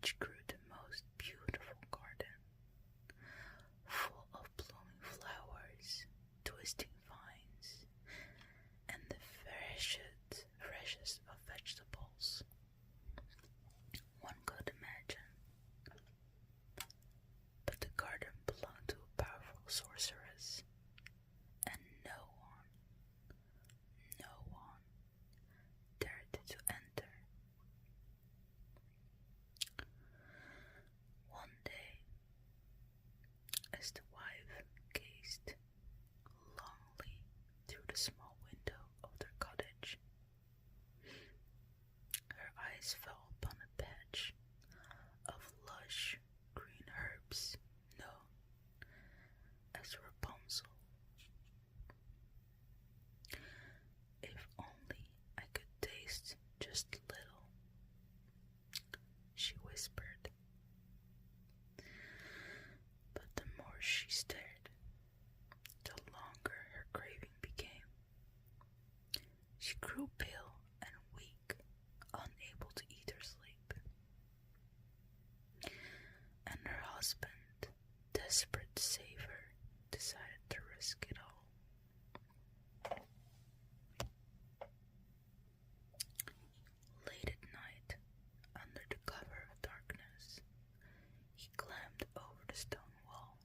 which grew the most beautiful garden, full of blooming flowers, twisting vines, and the freshest of vegetables one could imagine. But the garden belonged to a powerful sorceress, and no one dared to enter. One day, as the wife gazed longingly through the small window of their cottage, her eyes fell upon a patch of lush green herbs known as Rapunzel. If only I could taste just a little, she whispered. But the more she stared, the longer her craving became. She grew pale and weak, unable to eat or sleep. And her husband, desperate to save her, decided to risk it all. Late at night, under the cover of darkness, he climbed over the stone wall.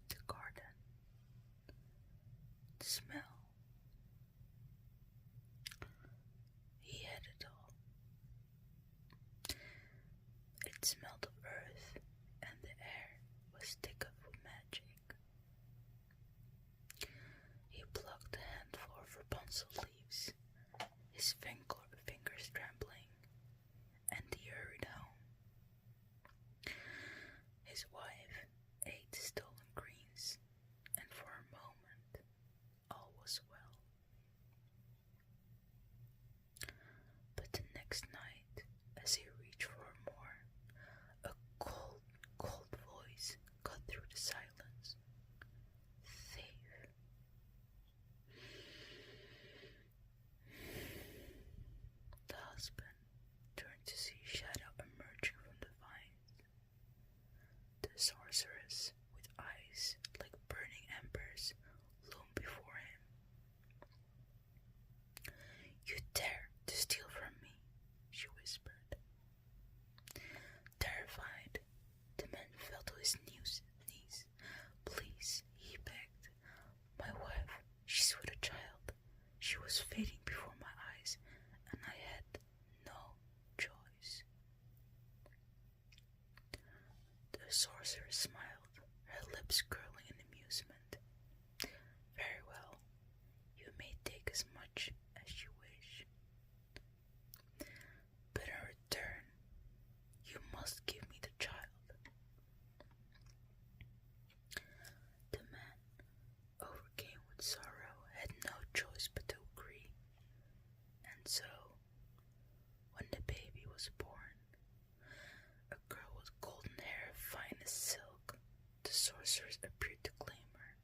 The garden, the smell, he had it all. It smelled of earth, and the air was thick with magic. He plucked a handful of Rapunzel leaves, his fingers trembling, and he hurried home. His wife ate the stolen greens, and for a moment all was well. But the next night, as he reached for more, a cold voice cut through the silence. Thief. The husband turned to see a shadow emerging from the vines. The sorceress, with eyes like burning embers, loomed before him. You dare to steal from me, she whispered. Terrified, the man fell to his knees. Please, he begged. My wife, she's with a child. She was fading before my eyes, and I had no choice. The sorceress smiled, her lips curling in amusement. Very well, you may take as much as you wish. But in return, you must give me the child. The man, overcame with sorrow, had no choice but to agree. And so, when the baby was born, a girl with golden hair fine as silk, the sorceress appeared to claim her.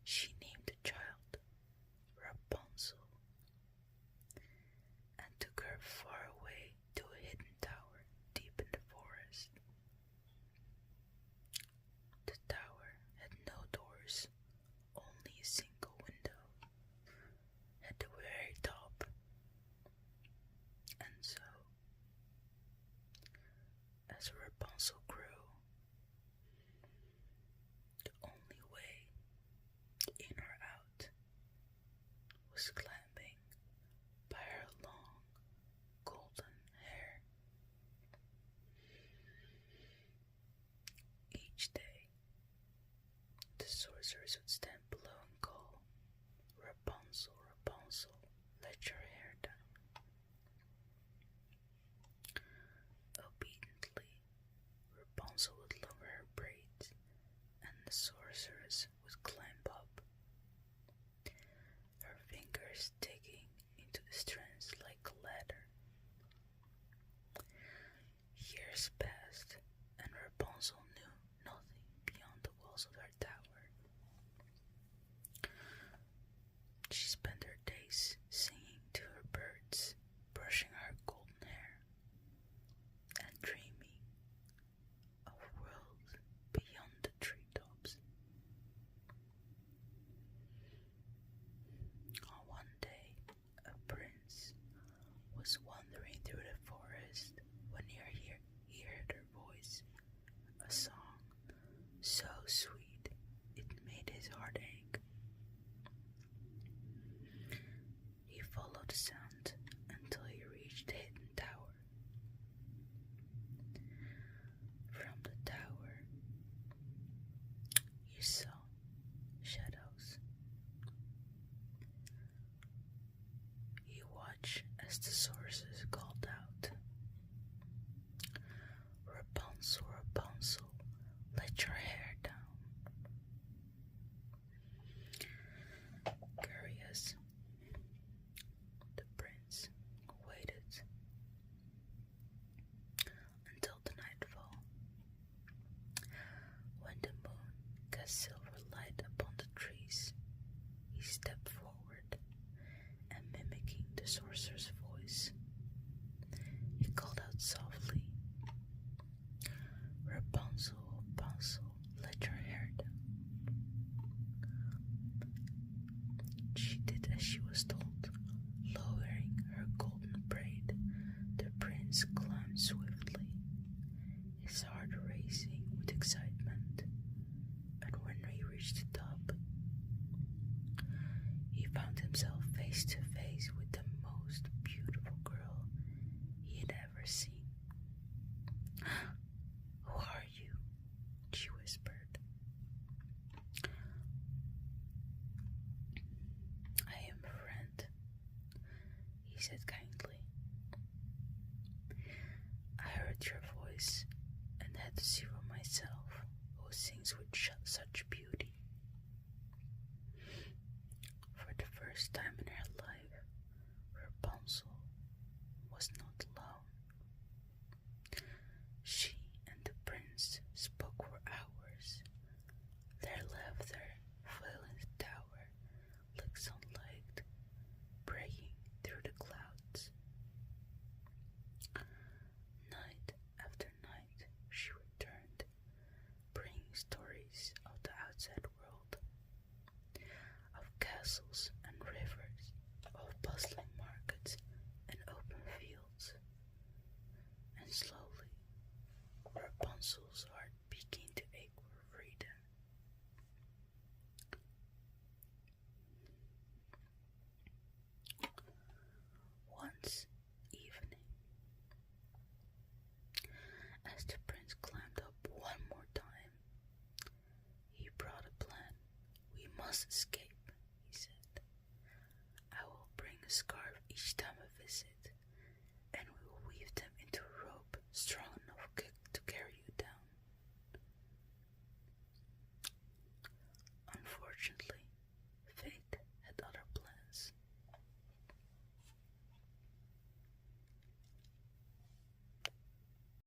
She named the child Rapunzel and took her far away to a hidden tower deep in the forest. The tower had no doors, only a single window at the very top. And so, as Rapunzel grew, the only way in or out was climbing by her long a song so sweet it made his heart ache. He followed the sound until he reached the hidden tower. From the tower, you saw shadows. You watched as the sorceress called out, "Rapunzel, Rapunzel, let your hair down." Curious, the prince waited until the nightfall. When the moon cast silver light upon the trees, he stepped forward and, mimicking the sorcerer's voice, he called out softly, "Rapunzel, Rapunzel, let your hair down." She did as she was told. Lowering her golden braid, the prince climbed swiftly, his heart racing with excitement. And when he reached the top, he found himself face to face with the most beautiful girl he had ever seen. "Who are you?" she whispered. "I am a friend," he said kindly. "I heard your voice and had to see for myself who sings with such beauty." For the first time in her life, Rapunzel was not alone. She and the prince spoke for hours, their laughter filling the tower like sunlight breaking through the clouds. Night after night she returned, bringing stories of the outside world, of castles and rivers, of bustling markets and open fields. And slowly, Rapunzel's heart began to ache for freedom. Once evening, as the prince climbed up one more time, he brought a plan. "We must escape,"